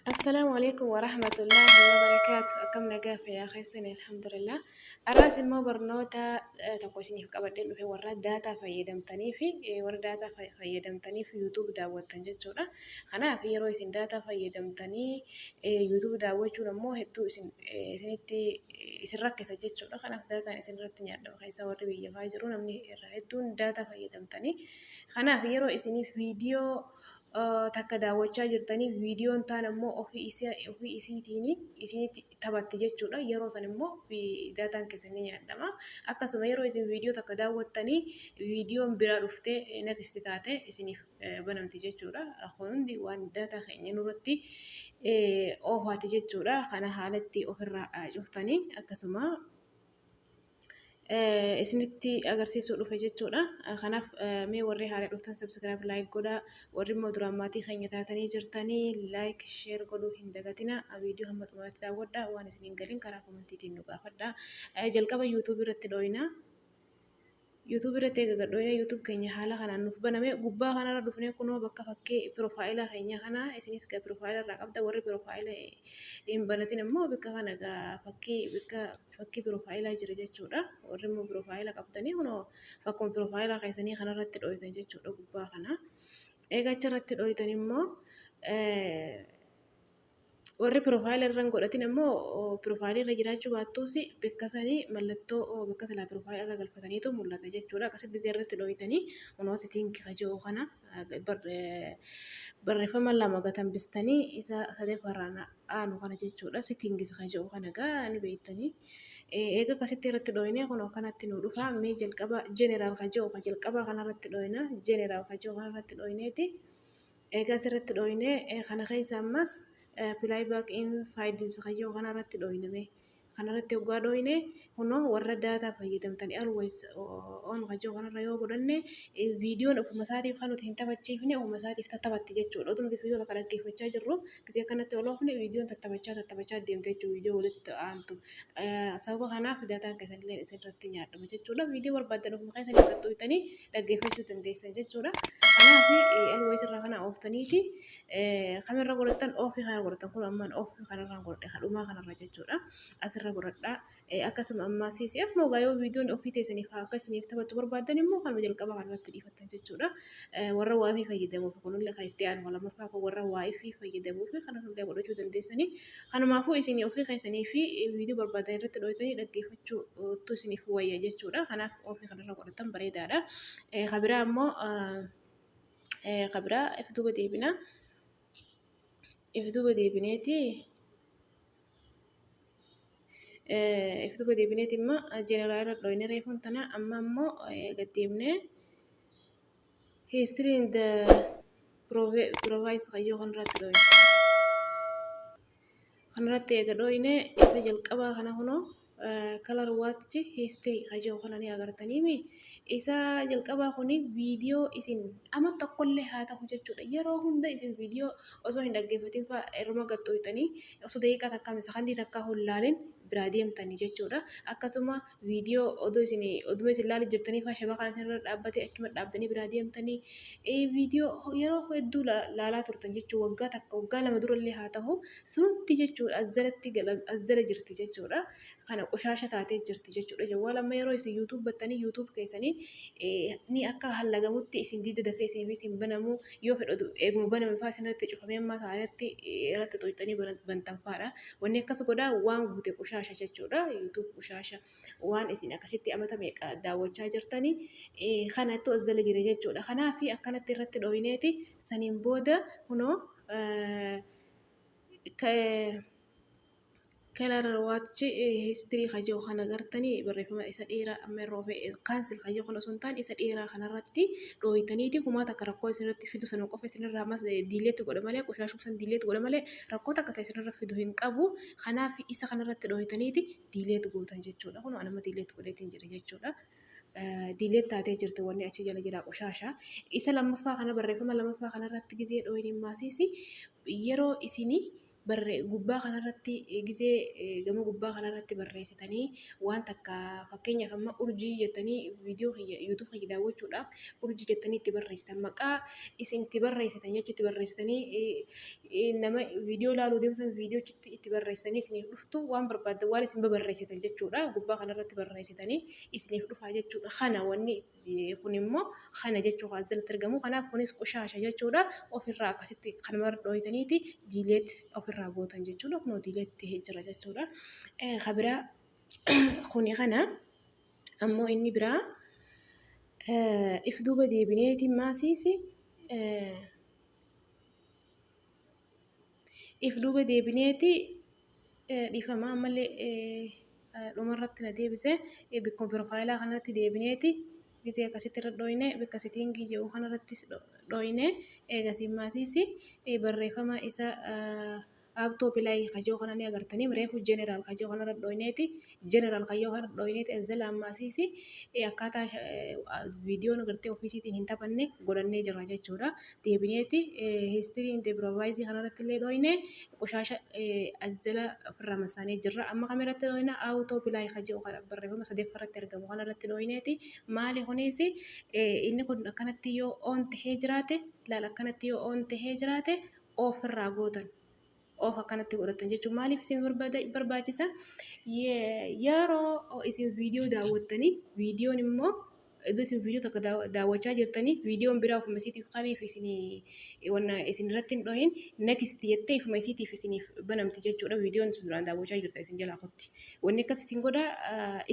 السلام عليكم ورحمة الله وبركاته. أكم نجاح يا أخي سنة الحمد لله. الرأس ما برنوتا تقوسيني في قبردين في ورد داتا فيدم تنيفي ورد داتا فيدم تنيفي يوتيوب داوت تنجتشورا. خنا في رويس داتا فيدم تني يوتيوب داوت شو نمو هدو سنتي سرك سجتشورا. خنا في داتا سنرت نيرد خيسا وربي يفاجرون مني هدون داتا فيدم تني. خنا في رويس فيديو takka daawwachaa jirtanii viidiyoon taan immoo ofii isiitiini isinitti taphatti jechuudha. Yeroo san immoo daataan keessan ni nyaadhama. Akkasuma yeroo isin viidiyoo takka daawwattanii viidiyoon biraa dhuftee next taate isiniif banamti jechuudha. Kun hundi waan daataa keenya nurratti oofaati jechuudha. Kana haalatti ofirraa cuftanii akkasuma isinitti agarsiisuu dhufe jechuudha. Kanaaf mee warri haaraa dhuftan subscribe like godhaa. Warri immoo duraan maatii keenya taatanii jirtanii like share godhuu hin dagatina. Viidiyoo hamma xumuraatti daawwadhaa. Waan isin hin galin karaa komantiitiin nu gaafadhaa. Jalqaba YouTube irratti dhooyinaa. YouTube irratti egaa dhooyina YouTube keenya haala kanaan nuuf baname gubbaa kanarra dhufnee kunoo bakka fakkii piroofaayilaa keenya kana isinis gaa piroofaayila irraa qabda warri piroofaayila hin banatin immoo bakka kana gaa fakkii piroofaayilaa jira jechuudha. Warri immoo piroofaayila qabdanii kunoo fakkuma piroofaayilaa keessanii kanarratti dhooyitan jechuudha gubbaa kana. Egaa achirratti dhooyitan immoo warri piroofaayila irra godhatin immoo piroofaayila irra jiraachuu baattuusi bakka sanii mallattoo bakka silaa piroofaayila irra galfataniitu mul'ata jechuudha. Akkasitti gisee irratti dhooyitanii kunoo sitiin kajoo kana barreeffama lama gatan bistanii isa sadeeffarraan aanu kana jechuudha. Sitiin gisa kajoo kana gaa ni beektanii. Egaa akkasitti irratti dhooyinee kunoo kanatti nu dhufa. Mee jalqaba jeneraal kajoo jalqaba kanarratti dhooyina jeneraal kajoo kanarratti dhooyineeti. Egaa asirratti dhooyinee kana keessa ammas playback in files kayyoo kanarratti dhooyiname kanarratti hoggaa dhooyine kunoo warra daataa fayyadamtanii always on kajoo kanarra yoo godhanne viidiyoon ofuma isaatiif kan nuti hin taphachiifne ofuma isaatiif tattaphatti jechuudha. Otumti viidiyoo takka dhaggeeffachaa jirru gisee akkanatti oloofne viidiyoon tattaphachaa deemte jechuudha. Viidiyoo walitti aantu sababa kanaaf daataan keessanillee isinirratti nyaadhama jechuudha. Viidiyoo barbaadan ofuma keessanii gadhuutanii dhaggeeffachuu dandeessan jechuudha. Kanaaf always irraa kana ooftaniiti kamerra godhatan ofii kana godhatan kun ammaan ofii kanarraan godhadhe kadhumaa kanarra jechuudha. Asirra godhadhaa. Akkasuma ammaasiis ammoo gaa yoo viidiyoon ofii teessaniif akka isiniif taphatu barbaadan immoo kanuma jalqaba kanarratti dhiifattan jechuudha. Warra waa'ee fayyadamuuf kunillee kan itti aanu lamaffaa kan warra waa'ee fayyadamuuf kanarraa godhachuu dandeessanii. Kanumaafuu isin ofii keessanii fi viidiyoo barbaadan irratti dhooyitanii dhaggeeffachuutu isiniif wayya jechuudha. Kanaaf ofii kanarra godhatan bareedaadha. Kabiraa ammoo kabiraa ifduuba deebineeti immoo jeneraal irra dhooyine reefuun tana amma immoo gaddeemnee history in the province kayyoo kanarratti dhooyine kanarratti eega dhooyine isa jalqabaa kana kunoo kalar waatchi history kayyoo kana ni agartaniimi isa jalqabaa kuni viidiyoo isin amma tokkollee haa ta'u jechuudha. Yeroo hunda isin viidiyoo osoo hin dhaggeeffatin fa'a irma gadhooytanii osoo daqiiqaa takkaa sakandii takkaa hin laalin biraa deemtanii jechuudha. Akkasuma viidiyoo oduma isin laalii jirtanii fa'a shabaa kana isinirra dhaabbatee achuma dhaabdanii biraa deemtanii viidiyoo yeroo hedduu laalaa turtan jechuudha. Waggaa takka waggaa lama durallee haa ta'u sunti jechuudha azzala jirti jechuudha. Kana qoshaasha taatee jirti jechuudha. Jawwaal amma yeroo isin YouTube battanii YouTube keessanii ni akka hallagamutti isin diida dafee isin fi isin banamu yoo fedhu eeguma baname fa'aa isinirratti cufamee amma isaanitti irratti xooytanii bantan fa'aadha. Wanni akkas godhaa waan guute qoshaasha jechuudha. YouTube qoshaasha waan isin akkasitti amata meeqa daawwachaa jirtanii kanattu azzala jira jechuudha. Kanaaf akkanatti irratti dhooyineeti saniin booda kunoo kalar waatchi history kayyoo kana agartanii barreeffama isa dheeraa amma yeroo kaansel kayyoo kana osoo hin taane isa dheeraa kanarratti dhooyitaniiti kumaa takka rakkoo isinirratti fidu sana qofa isinirraa ammas diileetti godha malee qoshaashuu san diileetti godha malee rakkoo takka ta'e isinirra fidu hin qabu. Kanaaf isa kanarratti dhooyitaniiti diileetti gootan jechuudha. Kun anama diileetti godheetiin jira jechuudha. Diileet taatee jirti wanni achi jala jira qoshaasha. Isa lammaffaa kana barreeffama lammaffaa kanarratti gisee dhooyin maasiisi yeroo isinii gubbaa kanarratti gisee gama gubbaa kanarratti barreessitanii waan takka fakkeenyaaf amma urjii jettanii viidiyoo yuutuub kiyya daawwachuudhaaf urjii jettanii itti barreessitan maqaa isin itti barreessitan jechuun itti barreessitanii nama viidiyoo ilaaluu deemsan viidiyoo itti barreessitanii isiniif dhuftu waan barbaaddan waan isin barreessitan jechuudha gubbaa kanarratti barreessitanii isiniif dhufaa jechuudha kana wanni kun immoo kana jechuu asirratti argamu kanaaf kunis qoshaasha jechuudha ofirraa akkasitti kan dhooytaniiti diileet ofirraa gootan jechuudha kunoo diileetti jira jechuudha kabiraa kuni kana ammoo inni biraa if duuba deebineeti maasiisi if duuba deebineeti dhiifamaa malee dhumarratti na deebise bikkuma piroofaayilaa kanatti deebineeti gisee akkasitti irra dhooyne bakka sitiingii jedhu kanarrattis dhooyne eegasii maasiisi barreeffama isa laptop ላይ ከጆ ከነኒ አገርተኒ ምሬፉ ጀነራል ከጆ ከነረ ዶይኔቲ ጀነራል ከጆ ከነረ ዶይኔቲ እዘላማ ሲሲ አካታ ቪዲዮ ነገርቴ ኦፊሲቲ ሂንታፈኔ ጎደኔ ጅራ ጀቹዳ ዴቢኔቲ ሂስትሪ ኢን ፕሮቫይዚ ከነረት ለ ዶይኔ ቆሻሻ አዘላ ፍራመሳኔ ጅራ አማ ካሜራተ ዶይና አውቶፕ ላይ ከጆ ከነረ በረፈ መሰደፍ ፈረተ ergamu ከነረት ዶይኔቲ ማሊ ሆኔሲ ኢኒ ኩን ከነትዮ ኦንት ሄጅራቴ ላላ ከነትዮ ኦንት ሄጅራቴ ኦፍራ ጎተን of akkanatti godhatan jechuun maaliif isin barbaachisa yeroo isin viidiyoo daawwattanii viidiyoon immoo iddoo isin viidiyoo takka daawwachaa jirtanii viidiyoon biraa ofuma isiitiif qaniif isin irratti hin dhohin next jettee ofuma isiitiif isiniif banamti jechuudha viidiyoon isin duraan daawwachaa jirtan isin jalaa qotti wanni akkas isin godha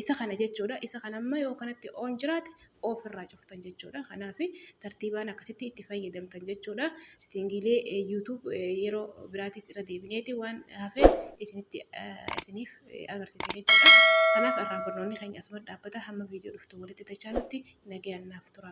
isa kana jechuudha isa kana amma yoo kanatti oon jiraate of irraa cuftan jechuudha kanaaf tartiibaan akkasitti itti fayyadamtan jechuudha sitiingiilee yuutuub yeroo biraatis irra deebineeti waan hafe isiniif agarsiisa jechuudha kanaaf irraa barnoonni keenya asuma dhaabbata hamma viidiyoo dhuftu walitti tachaanutti nagayaan naaf tura.